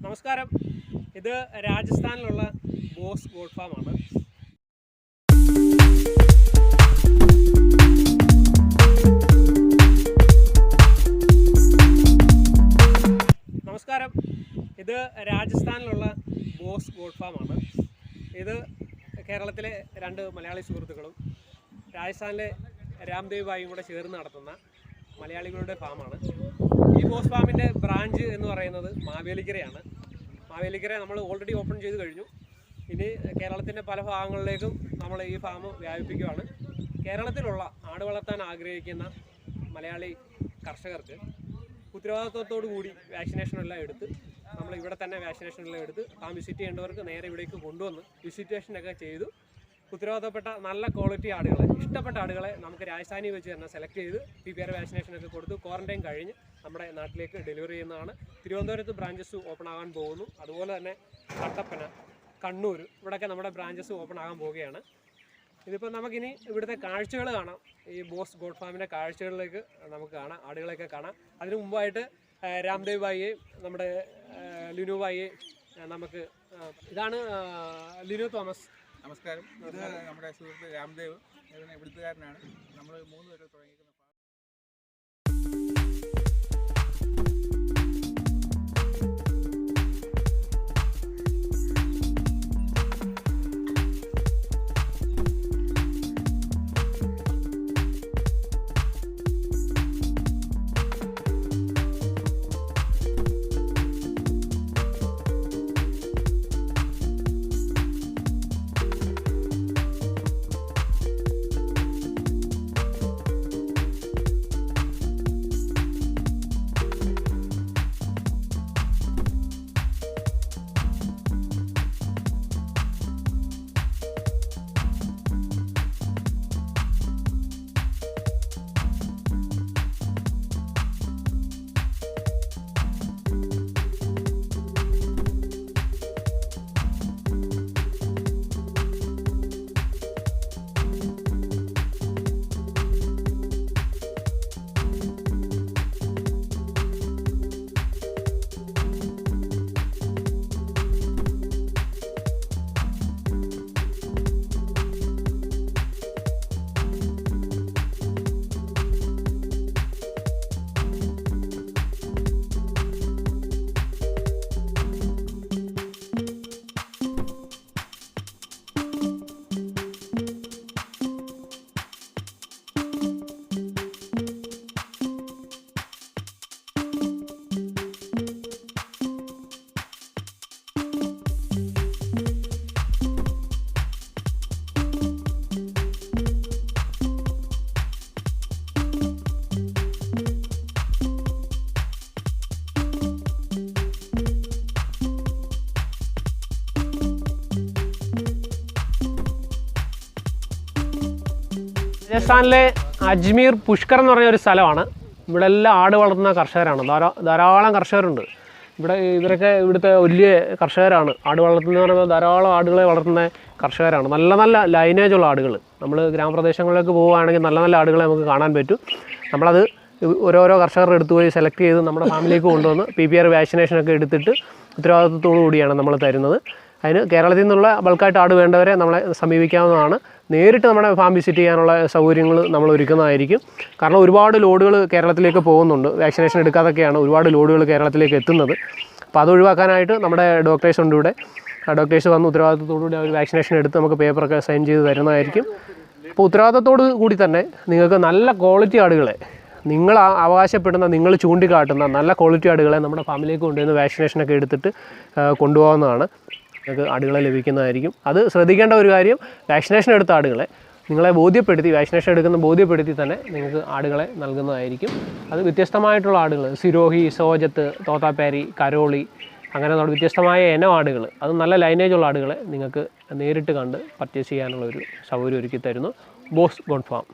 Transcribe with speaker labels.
Speaker 1: നമസ്കാരം. ഇത് രാജസ്ഥാനിലുള്ള boss God farm ആണ്. നമസ്കാരം. ഇത് രാജസ്ഥാനിലുള്ള ബോസ് ഗോഡ് ഫാം ആണ്. ഇത് കേരളത്തിലെ രണ്ട് മലയാളി സുഹൃത്തുക്കളും രാജസ്ഥാനിലെ രാംദേവ് ഭായിയും കൂടെ ചേർന്ന് നടത്തുന്ന മലയാളികളുടെ ഫാമാണ്. ഈ ബോസ് ഫാമിൻ്റെ ബ്രാഞ്ച് എന്ന് പറയുന്നത് മാവേലിക്കരയാണ്. മാവേലിക്കര നമ്മൾ ഓൾറെഡി ഓപ്പൺ ചെയ്ത് കഴിഞ്ഞു. ഇനി കേരളത്തിൻ്റെ പല ഭാഗങ്ങളിലേക്കും നമ്മൾ ഈ ഫാം വ്യാപിപ്പിക്കുകയാണ്. കേരളത്തിലുള്ള ആട് വളർത്താൻ ആഗ്രഹിക്കുന്ന മലയാളി കർഷകർക്ക് ഉത്തരവാദിത്വത്തോടു കൂടി വാക്സിനേഷനെല്ലാം എടുത്ത് നമ്മൾ ഇവിടെ തന്നെ വാക്സിനേഷനെല്ലാം എടുത്ത് ഫാം വിസിറ്റ് ചെയ്യേണ്ടവർക്ക് നേരെ ഇവിടേക്ക് കൊണ്ടുവന്ന് വിസിറ്റേഷനൊക്കെ ചെയ്തു ഉത്തരവാദിത്തപ്പെട്ട നല്ല ക്വാളിറ്റി ആടുകളെ, ഇഷ്ടപ്പെട്ട ആടുകളെ നമുക്ക് രാജസ്ഥാനിൽ വെച്ച് തന്നെ സെലക്ട് ചെയ്ത് PPR വാക്സിനേഷനൊക്കെ കൊടുത്ത് ക്വാറന്റൈൻ കഴിഞ്ഞ് നമ്മുടെ നാട്ടിലേക്ക് ഡെലിവറി ചെയ്യുന്നതാണ്. തിരുവനന്തപുരത്ത് ബ്രാഞ്ചസ് ഓപ്പൺ ആകാൻ പോകുന്നു. അതുപോലെ തന്നെ കട്ടപ്പന, കണ്ണൂർ ഇവിടെയൊക്കെ നമ്മുടെ ബ്രാഞ്ചസ് ഓപ്പൺ ആകാൻ പോവുകയാണ്. ഇതിപ്പോൾ നമുക്കിനി ഇവിടുത്തെ കാഴ്ചകൾ കാണാം. ഈ ബോസ് ഗോഡ് ഫാമിൻ്റെ കാഴ്ചകളിലേക്ക് നമുക്ക് കാണാം, ആടുകളെയൊക്കെ കാണാം. അതിനു മുമ്പായിട്ട് രാംദേവ് ഭായിയെ, നമ്മുടെ ലിനു ഭായിയെ നമുക്ക് ഇതാണ് ലിനു തോമസ്.
Speaker 2: നമസ്കാരം. ഇത് നമ്മുടെ സുഹൃത്ത് രാംദേവ്, ഇവിടുത്തുകാരനാണ്. നമ്മൾ 3 പേര് തുടങ്ങിയിരിക്കുന്ന
Speaker 1: രാജസ്ഥാനിലെ അജ്മീർ പുഷ്കർ എന്ന് പറഞ്ഞ ഒരു സ്ഥലമാണ്. ഇവിടെ എല്ലാം ആട് വളർത്തുന്ന കർഷകരാണ്. ധാരാളം കർഷകരുണ്ട് ഇവിടെ. ഇവരൊക്കെ ഇവിടുത്തെ വലിയ കർഷകരാണ്. ആട് വളർത്തുന്നതെന്ന് പറയുമ്പോൾ ധാരാളം ആടുകളെ വളർത്തുന്ന കർഷകരാണ്. നല്ല നല്ല ലൈനേജുള്ള ആടുകൾ. നമ്മൾ ഗ്രാമപ്രദേശങ്ങളിലേക്ക് പോവുകയാണെങ്കിൽ നല്ല നല്ല ആടുകളെ നമുക്ക് കാണാൻ പറ്റും. നമ്മളത് ഓരോരോ കർഷകരുടെ അടുത്ത് പോയി സെലക്ട് ചെയ്ത് നമ്മുടെ ഫാമിലിക്ക് കൊണ്ടുവന്ന് PPR വാക്സിനേഷനൊക്കെ എടുത്തിട്ട് ഉത്തരവാദിത്വത്തോടു കൂടിയാണ് നമ്മൾ തരുന്നത്. അതിന് കേരളത്തിൽ നിന്നുള്ള ബൾക്കായിട്ട് ആട് വേണ്ടവരെ നമ്മളെ സമീപിക്കാവുന്നതാണ്. നേരിട്ട് നമ്മുടെ ഫാം വിസിറ്റ് ചെയ്യാനുള്ള സൗകര്യങ്ങൾ നമ്മൾ ഒരുക്കുന്നതായിരിക്കും. കാരണം ഒരുപാട് ലോഡുകൾ കേരളത്തിലേക്ക് പോകുന്നുണ്ട്. വാക്സിനേഷൻ എടുക്കാതൊക്കെയാണ് ഒരുപാട് ലോഡുകൾ കേരളത്തിലേക്ക് എത്തുന്നത്. അപ്പോൾ അത് ഒഴിവാക്കാനായിട്ട് നമ്മുടെ ഡോക്ടേഴ്സ് ഉണ്ട് ഇവിടെ. ആ ഡോക്ടേഴ്സ് വന്ന് ഉത്തരവാദിത്തത്തോടുകൂടി അവർ വാക്സിനേഷൻ എടുത്ത് നമുക്ക് പേപ്പറൊക്കെ സൈൻ ചെയ്ത് തരുന്നതായിരിക്കും. അപ്പോൾ ഉത്തരവാദിത്തത്തോടു കൂടി തന്നെ നിങ്ങൾക്ക് നല്ല ക്വാളിറ്റി ആടുകളെ, നിങ്ങൾ അവകാശപ്പെടുന്ന, നിങ്ങൾ ചൂണ്ടിക്കാട്ടുന്ന നല്ല ക്വാളിറ്റി ആടുകളെ നമ്മുടെ ഫാമിലേക്ക് കൊണ്ടുവന്ന് വാക്സിനേഷനൊക്കെ എടുത്തിട്ട് കൊണ്ടുപോകുന്നതാണ്. നിങ്ങൾക്ക് ആടുകളെ ലഭിക്കുന്നതായിരിക്കും. അത് ശ്രദ്ധിക്കേണ്ട ഒരു കാര്യം, വാക്സിനേഷൻ എടുത്ത ആടുകളെ നിങ്ങളെ ബോധ്യപ്പെടുത്തി, വാക്സിനേഷൻ എടുക്കുന്ന ബോധ്യപ്പെടുത്തി തന്നെ നിങ്ങൾക്ക് ആടുകളെ നൽകുന്നതായിരിക്കും. അത് വ്യത്യസ്തമായിട്ടുള്ള ആടുകൾ, സിരോഹി, സോജത്ത്, തോത്താപ്പേരി, കരോളി, അങ്ങനെ വ്യത്യസ്തമായ ഇനം ആടുകൾ, അത് നല്ല ലൈനേജുള്ള ആടുകളെ നിങ്ങൾക്ക് നേരിട്ട് കണ്ട് പർച്ചേസ് ചെയ്യാനുള്ള ഒരു സൗകര്യം ഒരുക്കി തരുന്നു ബോസ് ഗോഡ് ഫാം.